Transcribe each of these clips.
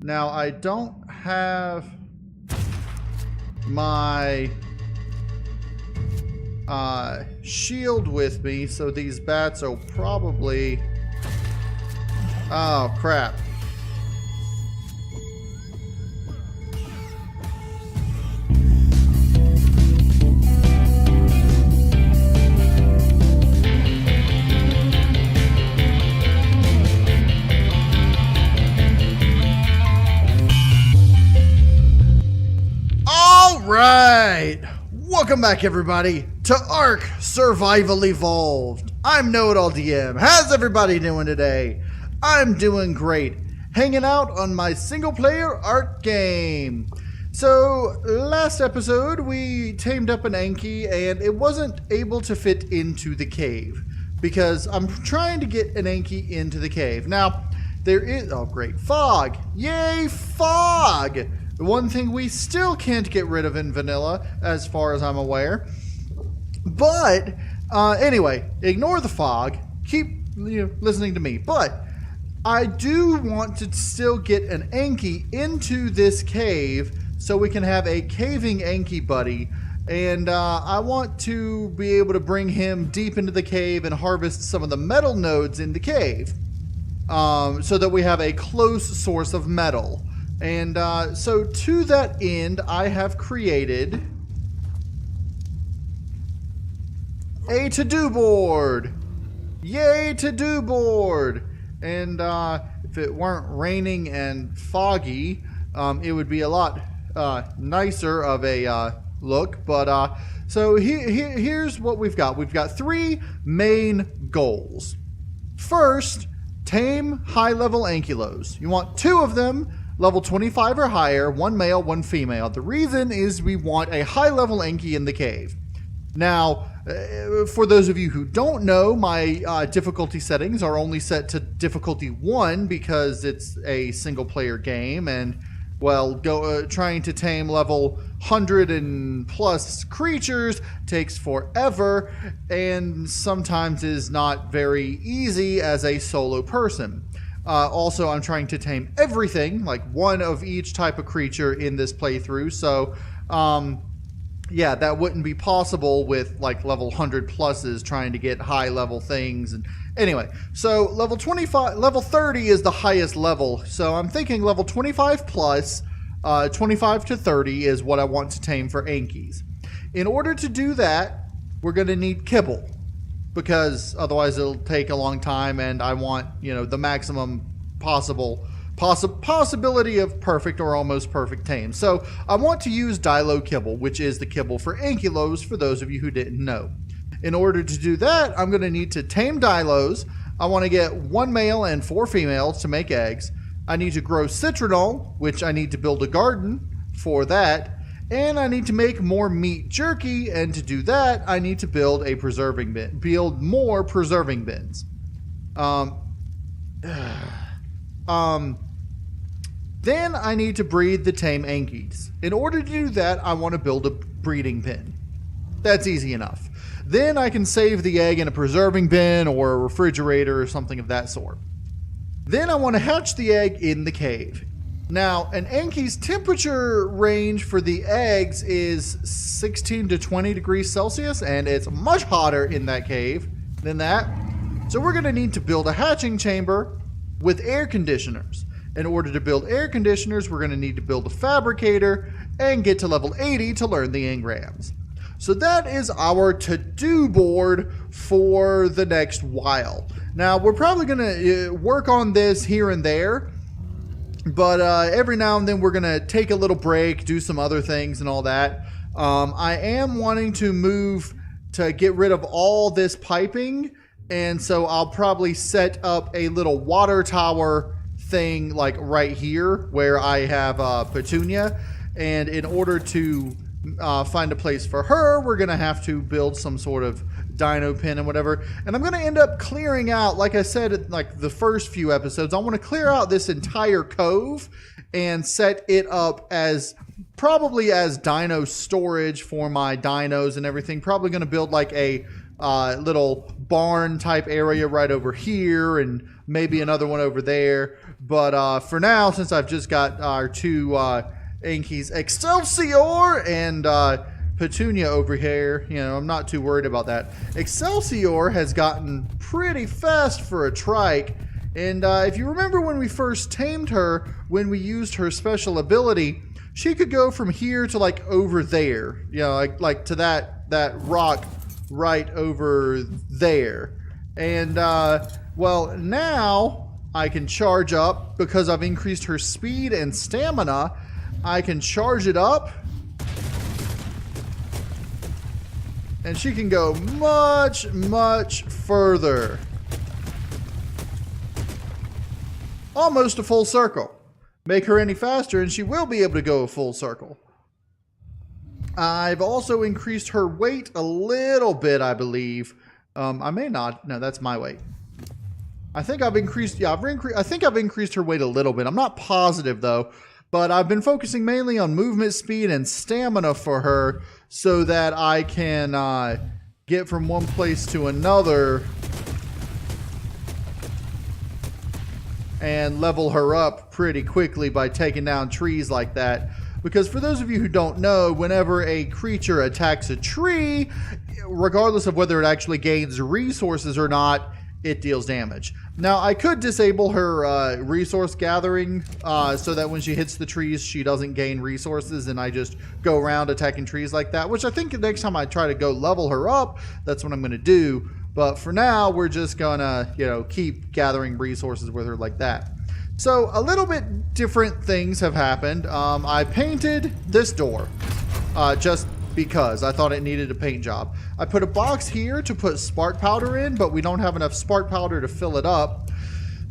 Now, I don't have my shield with me, so these bats will probably... Oh, crap. Alright! Welcome back, everybody, to ARK Survival Evolved. I'm KnowItAllDM. How's everybody doing today? I'm doing great. Hanging out on my single-player ARK game. So, last episode, we tamed up an Anki, and it wasn't able to fit into the cave. Because I'm trying to get an Anki into the cave. Now, there is... Oh, great. Fog! Yay, fog! The one thing we still can't get rid of in vanilla, as far as I'm aware. But, anyway, ignore the fog. Keep listening to me. But, I do want to still get an Anki into this cave so we can have a caving Anki buddy. And I want to be able to bring him deep into the cave and harvest some of the metal nodes in the cave. So that we have a close source of metal. And so to that end, I have created a to-do board. Yay, to-do board. And if it weren't raining and foggy, it would be a lot nicer of a look. But so here's what we've got. We've got three main goals. First, tame high-level ankylos. You want two of them. Level 25 or higher, one male, one female. The reason is we want a high-level Anki in the cave. Now, for those of you who don't know, my difficulty settings are only set to difficulty 1 because it's a single-player game, and, well, trying to tame level 100 and plus creatures takes forever, and sometimes is not very easy as a solo person. Also, I'm trying to tame everything, like one of each type of creature in this playthrough. So, yeah, that wouldn't be possible with like level 100 pluses trying to get high level things. And anyway, so level 30 is the highest level. So I'm thinking level 25 plus, 25 to 30 is what I want to tame for Ankis. In order to do that, we're going to need kibble. Because otherwise it'll take a long time, and I want, the maximum possibility of perfect or almost perfect tame. So I want to use Dilo kibble, which is the kibble for ankylos, for those of you who didn't know. In order to do that, I'm going to need to tame Dilos. I want to get one male and 4 females to make eggs. I need to grow citronal, which I need to build a garden for that. And I need to make more meat jerky, and to do that, I need to build a preserving bin. Build more preserving bins. Then I need to breed the tame Ankis. In order to do that, I want to build a breeding bin. That's easy enough. Then I can save the egg in a preserving bin or a refrigerator or something of that sort. Then I want to hatch the egg in the cave. Now, an Anki's temperature range for the eggs is 16 to 20 degrees Celsius, and it's much hotter in that cave than that. So we're going to need to build a hatching chamber with air conditioners. In order to build air conditioners, we're going to need to build a fabricator and get to level 80 to learn the engrams. So that is our to-do board for the next while. Now, we're probably going to work on this here and there. But every now and then we're going to take a little break, do some other things and all that. I am wanting to move to get rid of all this piping. And so I'll probably set up a little water tower thing like right here where I have Petunia. And in order to find a place for her, we're going to have to build some sort of dino pen and whatever. And I'm going to end up clearing out, like I said, like the first few episodes, I want to clear out this entire cove and set it up as probably as dino storage for my dinos and everything. Probably going to build like a little barn type area right over here and maybe another one over there. But for now, since I've just got our two Yankees, Excelsior and Petunia over here, you know, I'm not too worried about that. Excelsior has gotten pretty fast for a trike. And if you remember when we first tamed her, when we used her special ability, she could go from here to like over there, you know, like to that rock right over there. And well, now I can charge up because I've increased her speed and stamina. I can charge it up and she can go much, much further. Almost a full circle. Make her any faster and she will be able to go a full circle. I've also increased her weight a little bit, I believe. I may not. No, that's my weight. I think I've increased. Yeah, I think I've increased her weight a little bit. I'm not positive though, but I've been focusing mainly on movement speed and stamina for her, so that I can get from one place to another and level her up pretty quickly by taking down trees like that. Because for those of you who don't know, whenever a creature attacks a tree, regardless of whether it actually gains resources or not, it deals damage. Now, I could disable her resource gathering so that when she hits the trees, she doesn't gain resources and I just go around attacking trees like that, which I think the next time I try to go level her up, that's what I'm going to do. But for now, we're just gonna, you know, keep gathering resources with her like that. So a little bit different things have happened. I painted this door just because I thought it needed a paint job. I put a box here to put spark powder in, but we don't have enough spark powder to fill it up.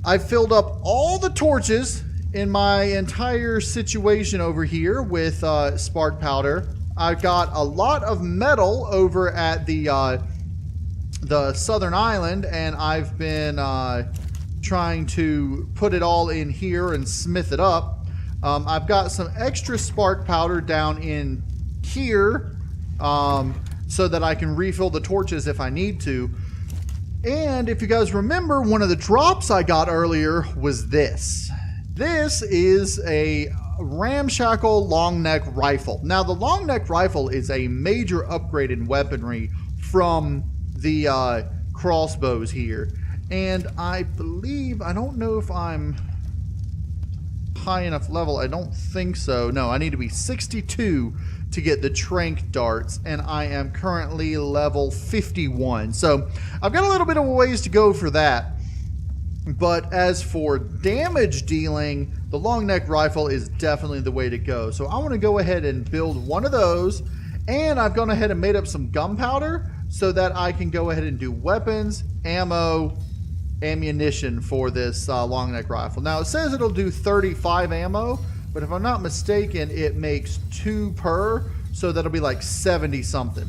I filled up all the torches in my entire situation over here with spark powder. I've got a lot of metal over at the southern island, and I've been trying to put it all in here and smith it up. I've got some extra spark powder down in here so that I can refill the torches if I need to. And if you guys remember, one of the drops I got earlier was this. This is a ramshackle long neck rifle. Now, the long neck rifle is a major upgrade in weaponry from the crossbows here. And I believe, I don't know if I'm high enough level. I don't think so. No, I need to be 62 to get the trank darts, and I am currently level 51. So I've got a little bit of a ways to go for that. But as for damage dealing, the long neck rifle is definitely the way to go. So I want to go ahead and build one of those, and I've gone ahead and made up some gunpowder so that I can go ahead and do weapons, ammo, ammunition for this long neck rifle. Now it says it'll do 35 ammo, but if I'm not mistaken, it makes 2 per, so that'll be like 70 something.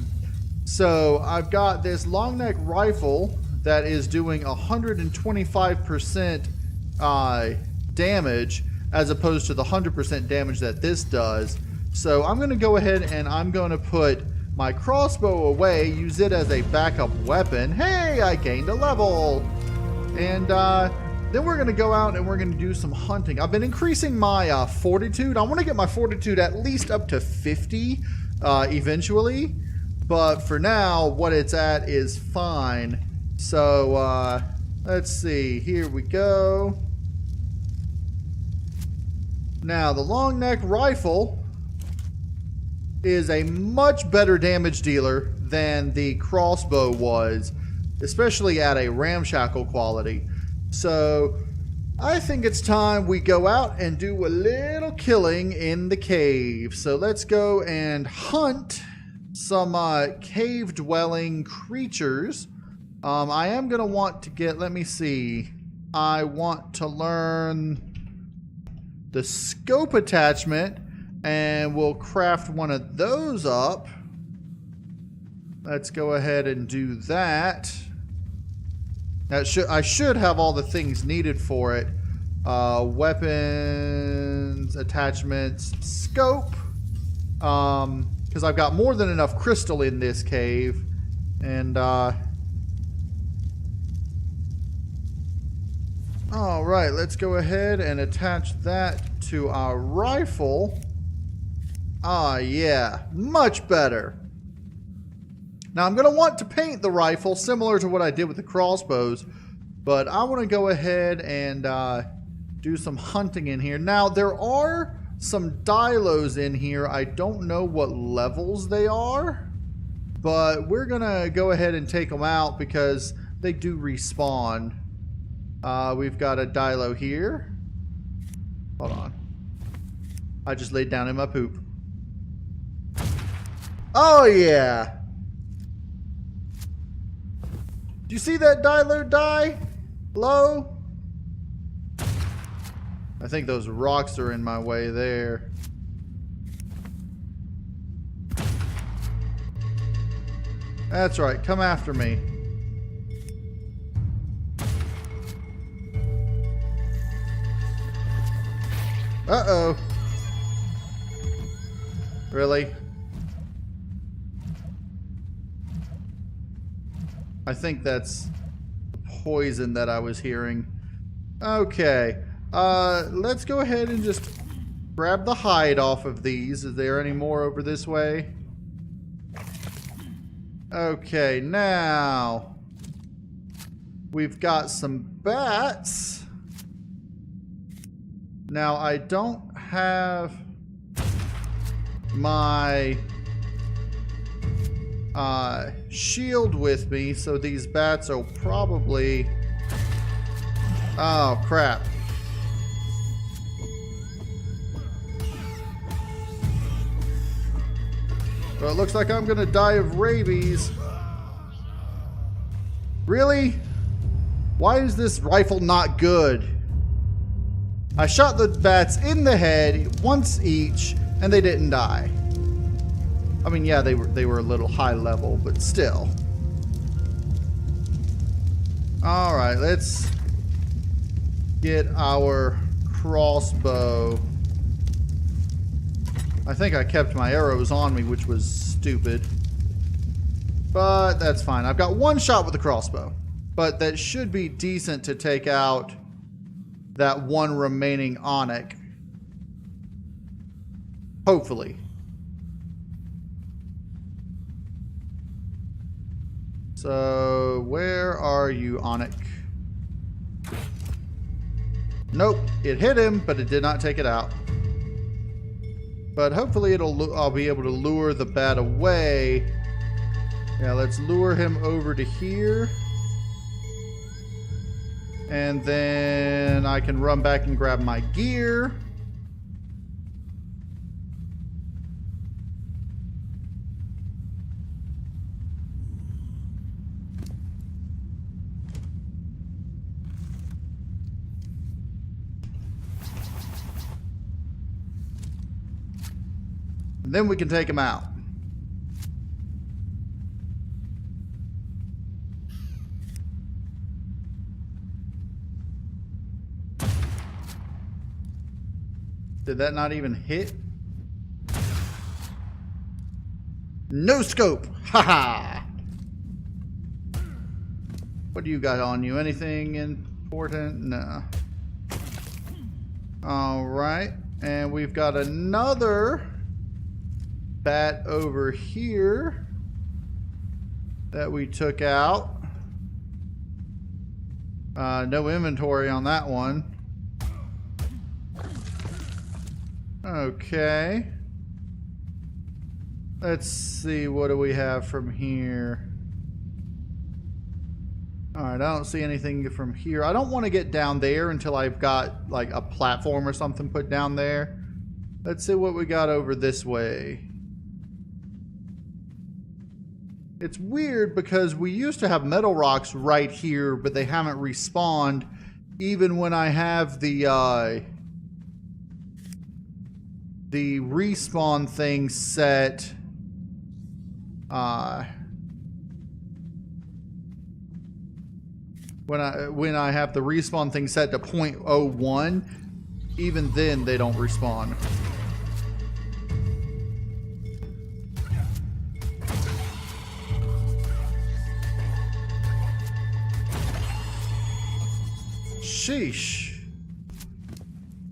So I've got this long neck rifle that is doing 125% damage as opposed to the 100% damage that this does. So I'm going to go ahead and I'm going to put my crossbow away, use it as a backup weapon. Hey, I gained a level. And then we're going to go out and we're going to do some hunting. I've been increasing my fortitude. I want to get my fortitude at least up to 50 eventually. But for now, what it's at is fine. So let's see. Here we go. Now, the long neck rifle is a much better damage dealer than the crossbow was, especially at a ramshackle quality. So I think it's time we go out and do a little killing in the cave. So let's go and hunt some cave dwelling creatures. I am going to want to get, let me see, I want to learn the scope attachment, and we'll craft one of those up. Let's go ahead and do that. I should have all the things needed for it. Weapons, attachments, scope. Because I've got more than enough crystal in this cave. And All right, let's go ahead and attach that to our rifle. Ah, yeah, much better. Now, I'm going to want to paint the rifle similar to what I did with the crossbows, but I want to go ahead and do some hunting in here. Now, there are some dilos in here. I don't know what levels they are, but we're going to go ahead and take them out because they do respawn. We've got a dilo here. Hold on. I just laid down in my poop. Oh, yeah. Do you see that dilo die? Hello? I think those rocks are in my way there. That's right. Come after me. Uh-oh. Really? I think that's poison that I was hearing. Okay. Let's go ahead and just grab the hide off of these. Is there any more over this way? Okay, now we've got some bats. Now, I don't have my shield with me, so these bats will probably... Oh, crap. Well, it looks like I'm gonna die of rabies. Really? Why is this rifle not good? I shot the bats in the head once each, and they didn't die. I mean, yeah, they were a little high level, but still. All right, let's get our crossbow. I think I kept my arrows on me, which was stupid. But that's fine. I've got one shot with the crossbow, but that should be decent to take out that one remaining onyx. Hopefully. So, where are you, onyx? Nope, it hit him, but it did not take it out. But hopefully I'll be able to lure the bat away. Yeah, let's lure him over to here. And then I can run back and grab my gear. And then we can take him out. Did that not even hit? No scope! Haha! What do you got on you? Anything important? No. Alright. And we've got another bat over here that we took out. No inventory on that one. Okay. Let's see, what do we have from here? Alright, I don't see anything from here. I don't want to get down there until I've got like a platform or something put down there. Let's see what we got over this way. It's weird because we used to have metal rocks right here, but they haven't respawned even when I have the respawn thing set when I have the respawn thing set to 0.01, even then they don't respawn. Sheesh.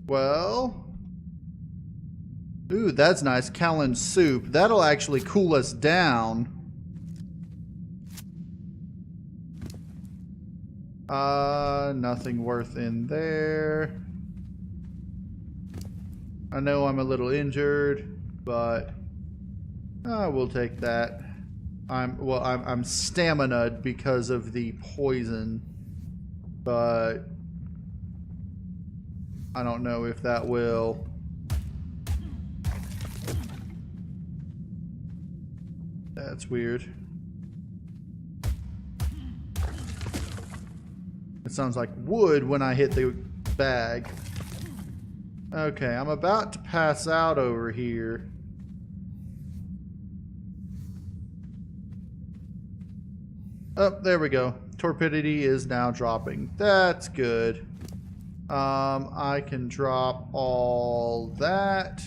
Well. Ooh, that's nice. Callan soup. That'll actually cool us down. Nothing worth in there. I know I'm a little injured, but we'll take that. I'm stamina-ed because of the poison, but I don't know if that will. That's weird. It sounds like wood when I hit the bag. Okay, I'm about to pass out over here. Oh, there we go. Torpidity is now dropping. That's good. I can drop all that.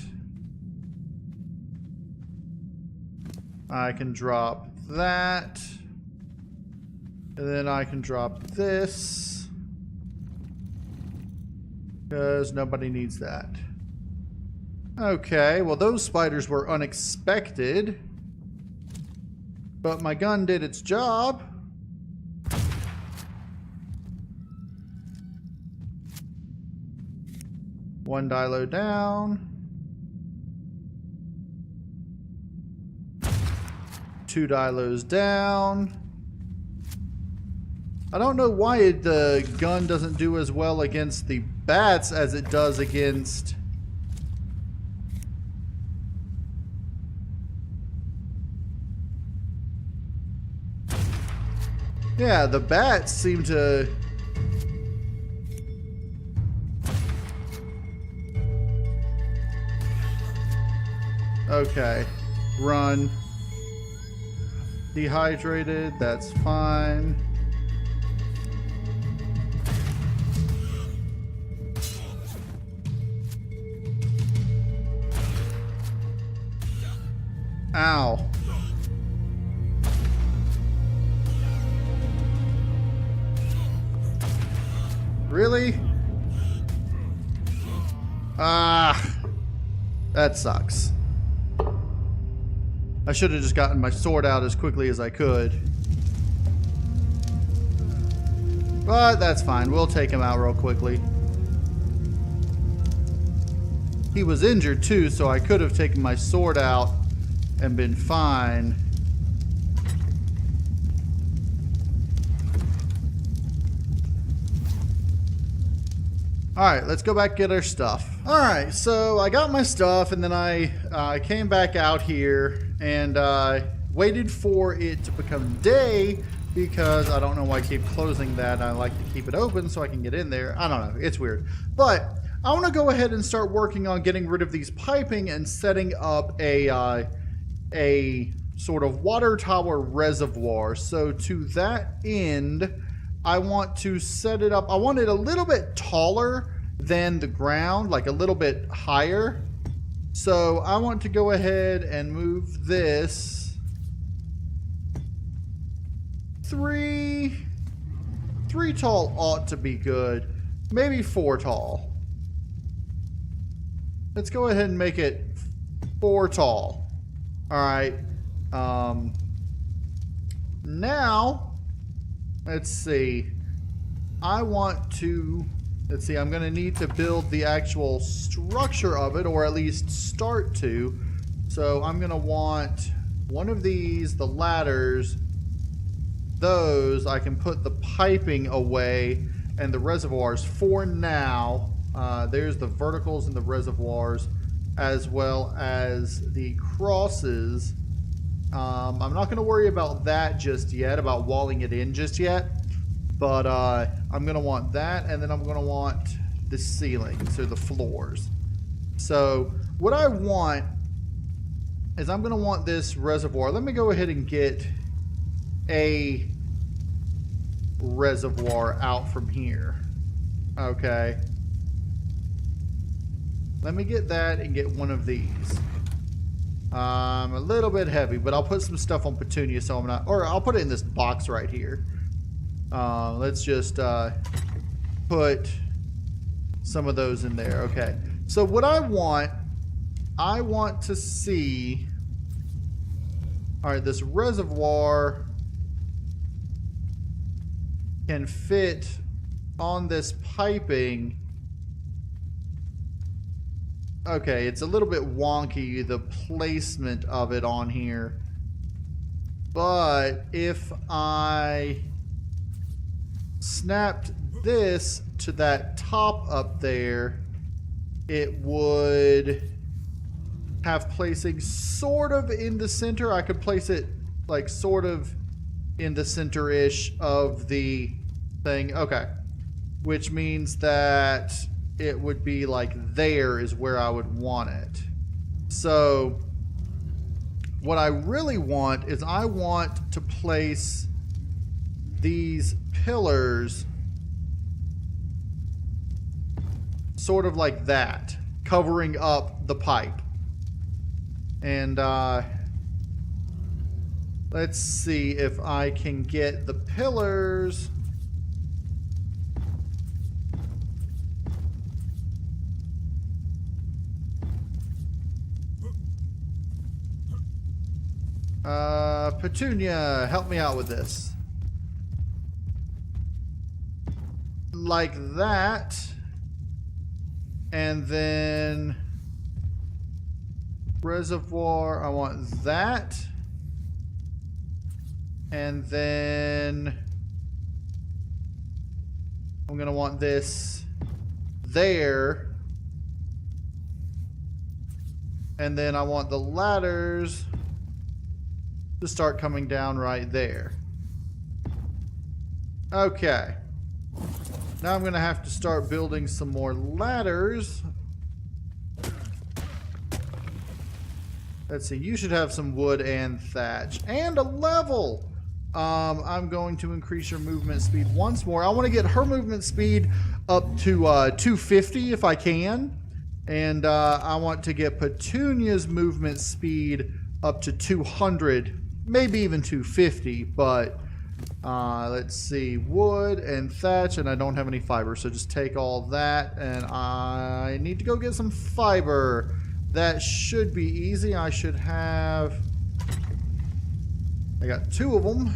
I can drop that. And then I can drop this. Because nobody needs that. Okay, well those spiders were unexpected. But my gun did its job. One dilo down. 2 dilos down. I don't know why the gun doesn't do as well against the bats as it does against... Yeah, the bats seem to... Okay, run. Dehydrated, that's fine. Ow. Really? That sucks. I should have just gotten my sword out as quickly as I could. But that's fine. We'll take him out real quickly. He was injured too, so I could have taken my sword out and been fine. Alright, let's go back and get our stuff. Alright, so I got my stuff and then I came back out here and waited for it to become day because I don't know why I keep closing that. I like to keep it open so I can get in there. I don't know, it's weird. But I want to go ahead and start working on getting rid of these piping and setting up a sort of water tower reservoir. So to that end, I want to set it up. I want it a little bit taller than the ground, like a little bit higher. So I want to go ahead and move this 3 tall ought to be good. Maybe 4 tall. Let's go ahead and make it 4 tall. All right. Now, let's see. I want to, let's see, I'm going to need to build the actual structure of it, or at least start to. So I'm going to want one of these, the ladders, those. I can put the piping away and the reservoirs for now. There's the verticals and the reservoirs, as well as the crosses. I'm not going to worry about that just yet, about walling it in just yet. But I'm going to want that, and then I'm going to want the ceilings, or the floors. So what I want is I'm going to want this reservoir. Let me go ahead and get a reservoir out from here. Okay. Let me get that and get one of these. A little bit heavy, but I'll put some stuff on Petunia so I'm not, or I'll put it in this box right here. Let's just put some of those in there. Okay. So what I want to see... All right, this reservoir can fit on this piping. Okay, it's a little bit wonky, the placement of it on here. But if I snapped this to that top up there, it would have placing sort of in the center. I could place it like sort of in the center-ish of the thing. Okay. Which means that it would be like there is where I would want it. So what I really want is I want to place these pillars sort of like that, covering up the pipe. And let's see if I can get the pillars Petunia, help me out with this. Like that. And then reservoir, I want that. And then I'm gonna want this there. And then I want the ladders to start coming down right there. Okay. Now I'm gonna have to start building some more ladders. Let's see, you should have some wood and thatch. And a level! I'm going to increase your movement speed once more. I want to get her movement speed up to 250 if I can. And I want to get Petunia's movement speed up to 200, maybe even 250. But let's see, wood and thatch, and I don't have any fiber. So just take all that, and I need to go get some fiber. That should be easy. I should have... I got 2 of them.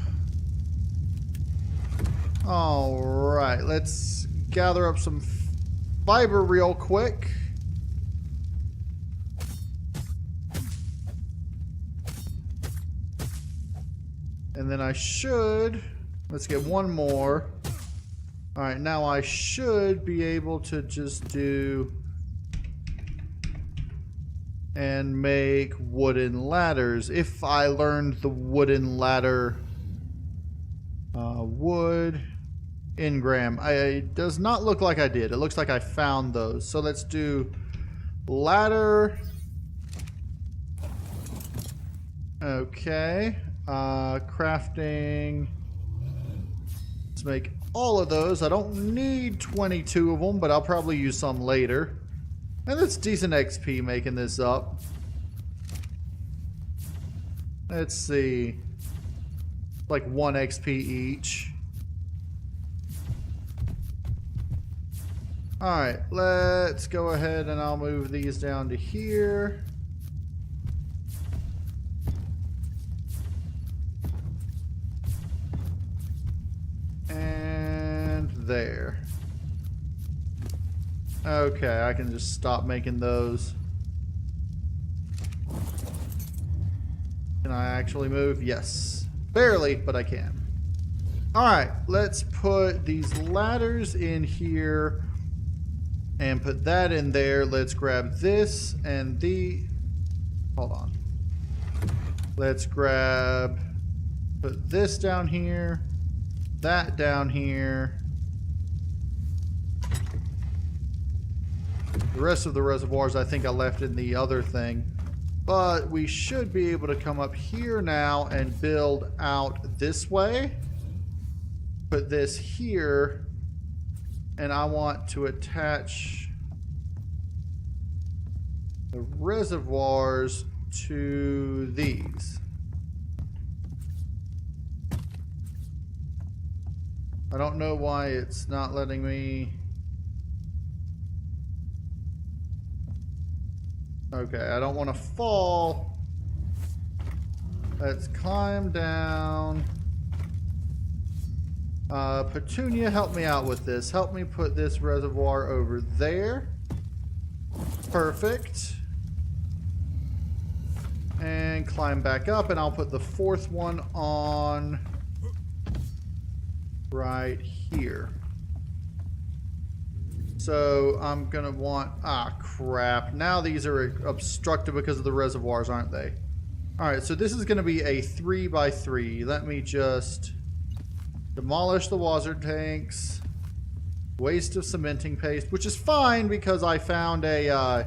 Alright, let's gather up some fiber real quick. And then I should... Let's get one more. Alright, now I should be able to just do... and make wooden ladders if I learned the wooden ladder wood engram. It does not look like I did. It looks like I found those. So let's do ladder. Okay. Crafting. Let's make all of those. I don't need 22 of them, but I'll probably use some later. And that's decent XP making this up. Let's see. Like 1 XP each. Alright, let's go ahead and I'll move these down to here. And there. Okay, I can just stop making those. Can I actually move? Yes. Barely, but I can. Alright, let's put these ladders in here and put that in there. Let's grab this and the... Hold on. Let's grab... Put this down here. That down here. The rest of the reservoirs I think I left in the other thing. But we should be able to come up here now and build out this way. Put this here. And I want to attach the reservoirs to these. I don't know why it's not letting me... Okay, I don't want to fall. Let's climb down. Petunia, help me out with this. Help me put this reservoir over there. Perfect. And climb back up, and I'll put the fourth one on right here. So I'm gonna want, crap. Now these are obstructed because of the reservoirs, aren't they? All right, so this is gonna be a 3x3. Let me just demolish the water tanks. Waste of cementing paste, which is fine because I found a,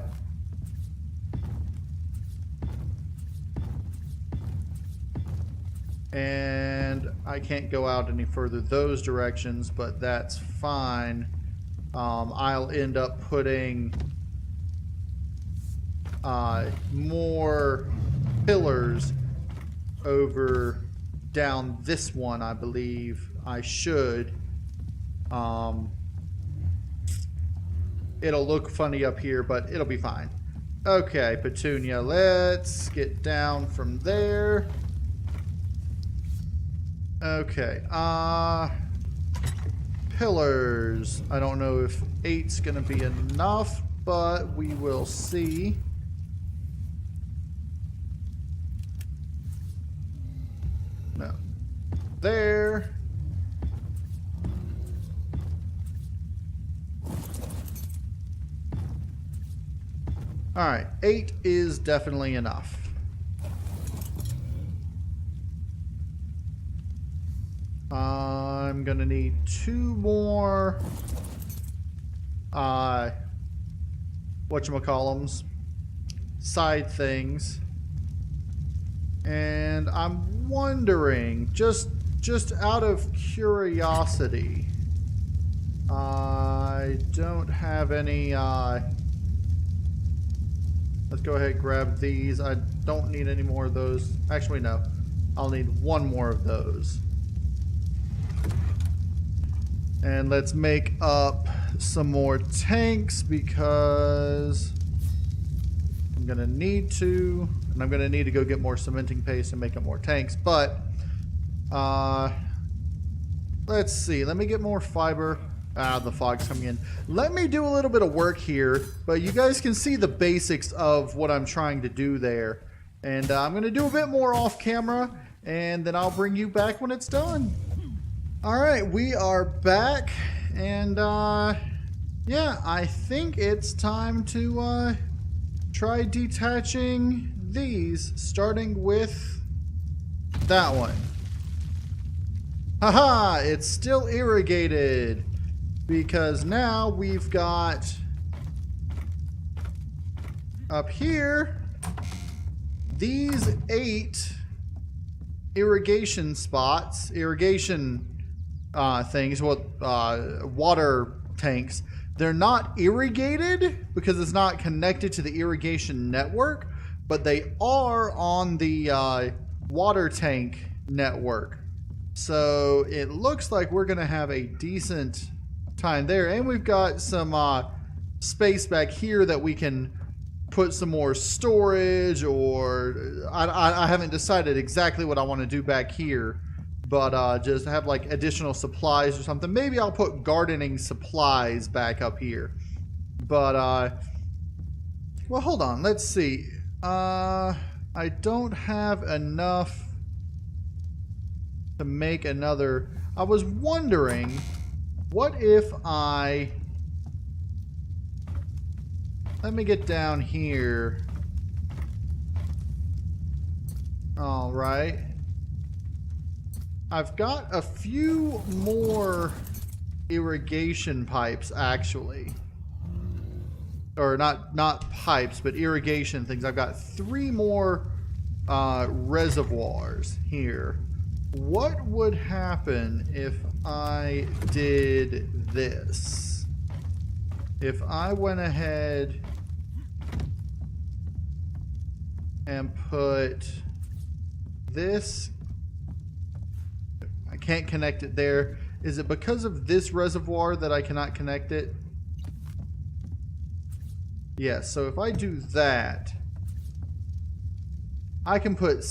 and I can't go out any further those directions, but that's fine. I'll end up putting more pillars over down this one, I believe I should. It'll look funny up here, but it'll be fine. Okay, Petunia, let's get down from there. Okay, pillars. I don't know if 8's gonna be enough, but we will see. No. There. Alright, 8 is definitely enough. I'm gonna need 2 more whatchamacallums, side things. And I'm wondering, just out of curiosity, I don't have any, let's go ahead and grab these. I don't need any more of those. Actually, no. I'll need 1 more of those. And let's make up some more tanks because I'm gonna need to, and I'm gonna need to go get more cementing paste and make up more tanks. But let's see. Let me get more fiber. The fog's coming in. Let me do a little bit of work here, but you guys can see the basics of what I'm trying to do there. And I'm gonna do a bit more off camera, and then I'll bring you back when it's done. All right, we are back, and yeah, I think it's time to try detaching these, starting with that one. Haha, it's still irrigated because now we've got up here these 8 irrigation spots, things, water tanks. They're not irrigated because it's not connected to the irrigation network, but they are on the water tank network. So it looks like we're gonna have a decent time there, and we've got some space back here that we can put some more storage, or I haven't decided exactly what I want to do back here. But just have like additional supplies or something. Maybe I'll put gardening supplies back up here. But, well, hold on. Let's see. I don't have enough to make another. I was wondering, what if I... Let me get down here. All right. I've got a few more irrigation pipes, actually. Or not pipes, but irrigation things. I've got 3 more reservoirs here. What would happen if I did this? If I went ahead and put this... I can't connect it there. Is it because of this reservoir that I cannot connect it? Yes, so if I do that, I can put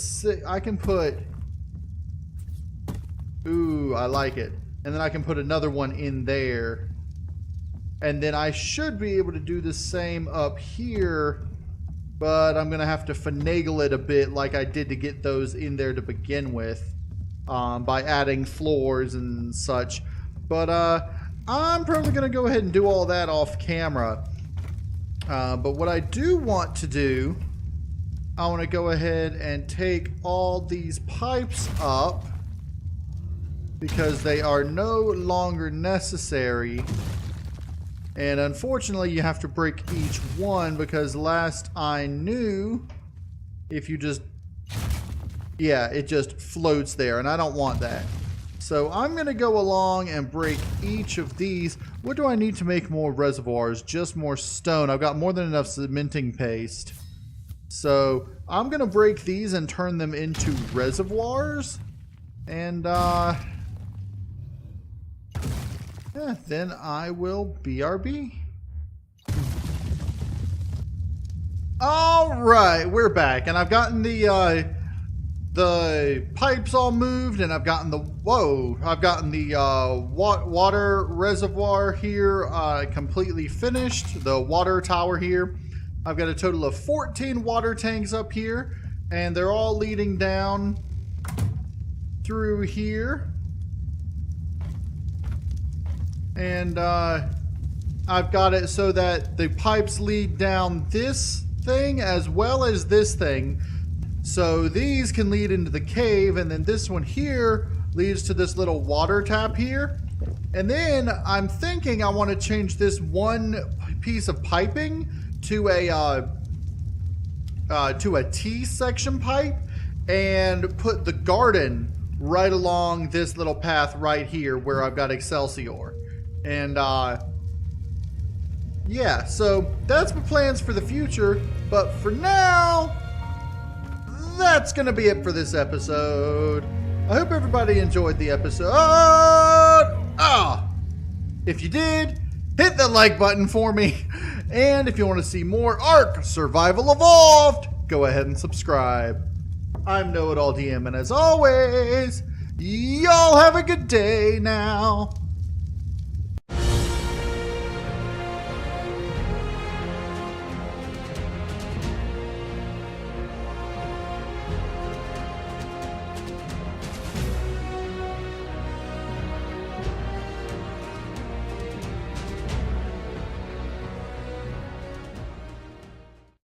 ooh, I like it. And then I can put another one in there. And then I should be able to do the same up here, but I'm going to have to finagle it a bit like I did to get those in there to begin with, by adding floors and such. But I'm probably going to go ahead and do all that off camera. But what I do want to do, I want to go ahead and take all these pipes up because they are no longer necessary. And unfortunately, you have to break each one because last I knew, if you just, yeah, it just floats there, and I don't want that. So I'm going to go along and break each of these. What do I need to make more reservoirs? Just more stone. I've got more than enough cementing paste. So I'm going to break these and turn them into reservoirs. And, yeah, then I will BRB. Alright, we're back. And I've gotten the pipes all moved, and I've gotten the, water reservoir here completely finished. The water tower here. I've got a total of 14 water tanks up here, and they're all leading down through here. And I've got it so that the pipes lead down this thing as well as this thing. So these can lead into the cave, and then this one here leads to this little water tap here. And then I'm thinking I want to change this one piece of piping to a T-section pipe and put the garden right along this little path right here where I've got Excelsior. And, yeah, so that's my plans for the future. But for now, that's going to be it for this episode. I hope everybody enjoyed the episode. If you did, hit the like button for me. And if you want to see more ARK Survival Evolved, go ahead and subscribe. I'm KnowItAllDM, and as always, y'all have a good day now.